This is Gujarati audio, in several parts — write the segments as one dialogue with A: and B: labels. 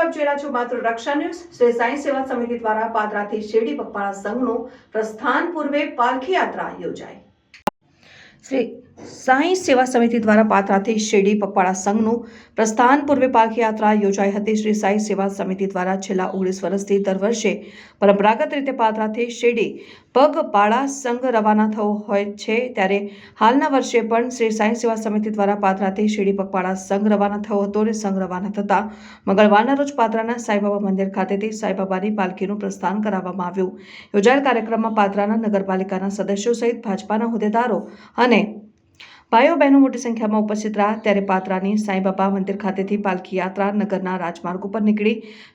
A: આપ જોઈ રહ્યા છો માત્ર રક્ષા ન્યૂઝ। શ્રી સાંઈ સેવા સમિતિ દ્વારા પાદરાથી શેરડી પગપાળા સંઘનું પ્રસ્થાન પૂર્વે પાલખી યાત્રા યોજાઈ। શ્રી સાંઈ સેવા સમિતિ દ્વારા પાદરાથી શેરડી પગપાળા સંઘનું પ્રસ્થાન પૂર્વે પાલખી યાત્રા યોજાઈ હતી। શ્રી સાંઈ સેવા સમિતિ દ્વારા છેલ્લા 19 વર્ષથી દર વર્ષે પરંપરાગત રીતે પાદરાથી શેરડી પગપાળા સંઘ રવાના થયો હોય છે, ત્યારે હાલના વર્ષે પણ શ્રી સાંઈ સેવા સમિતિ દ્વારા પાદરાથી શેરડી પગપાળા સંઘ રવાના થયો હતો અને સંઘ રવાના થતા મંગળવારના રોજ પાદરાના સાંઈબાબા મંદિર ખાતેથી સાંઈબાબાની પાલખીનું પ્રસ્થાન કરાવવામાં આવ્યું। યોજાયેલ કાર્યક્રમમાં પાદરાના નગરપાલિકાના સદસ્યો સહિત ભાજપાના હોદ્દેદારો અને ભાઈઓ બહેનો મોટી સંખ્યામાં ઉપસ્થિત રહ્યા। ત્યારે પાદરાની સાંઈબાબા મંદિર ખાતેથી પાલખી યાત્રા નગરના રાજમાર્ગ ઉપર નીકળી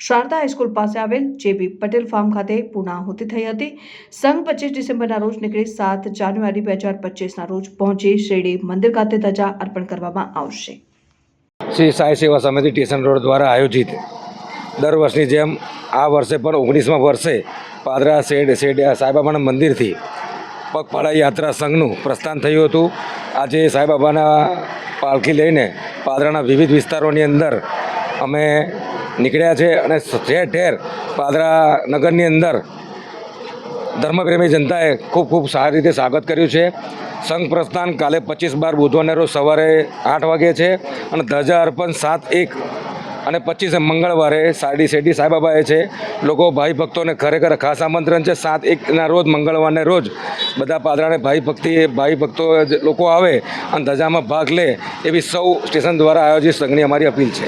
A: શારદા હાઈસ્કૂલ પાસે આવેલ JB પટેલ ફાર્મ ખાતે પૂર્ણાહુતિ થઈ હતી। સંઘ 25 ડિસેમ્બરના રોજ નીકળી 7 જાન્યુઆરી 2025ના રોજ પહોંચી શેરડી મંદિર ખાતે ધજા અર્પણ કરવામાં આવશે।
B: શ્રી સાંઈ સેવા સમિતિ સ્ટેશન રોડ દ્વારા આયોજિત દર વર્ષની જેમ આ વર્ષે પણ 19મા વર્ષે પાદરા સાંઈબાબાના મંદિરથી પગપાળા યાત્રા સંઘનું પ્રસ્થાન થયું હતું। આજે સાંઈબાબાના પાલખી લઈને પાદરાના વિવિધ વિસ્તારોની અંદર અમે નીકળ્યા છે અને ઠેર ઠેર પાદરા નગરની અંદર ધર્મપ્રેમી જનતાએ ખૂબ સારી રીતે સ્વાગત કર્યું છે। સંઘ પ્રસ્થાન કાલે 25/12 બુધવારના રોજ સવારે 8 વાગે છે અને ધજા અર્પણ 7/1 અને 25 મંગળવારે શેરડી સાંઈબાબાએ છે। લોકો ભાઈ ભક્તોને ખરેખર ખાસ આમંત્રણ છે। 7/1ના રોજ મંગળવારને રોજ બધા પાદરાને ભાઈ ભક્તો લોકો આવે અને ધજામાં ભાગ લે એવી સૌ સ્ટેશન દ્વારા આયોજિત સંઘની અમારી અપીલ છે।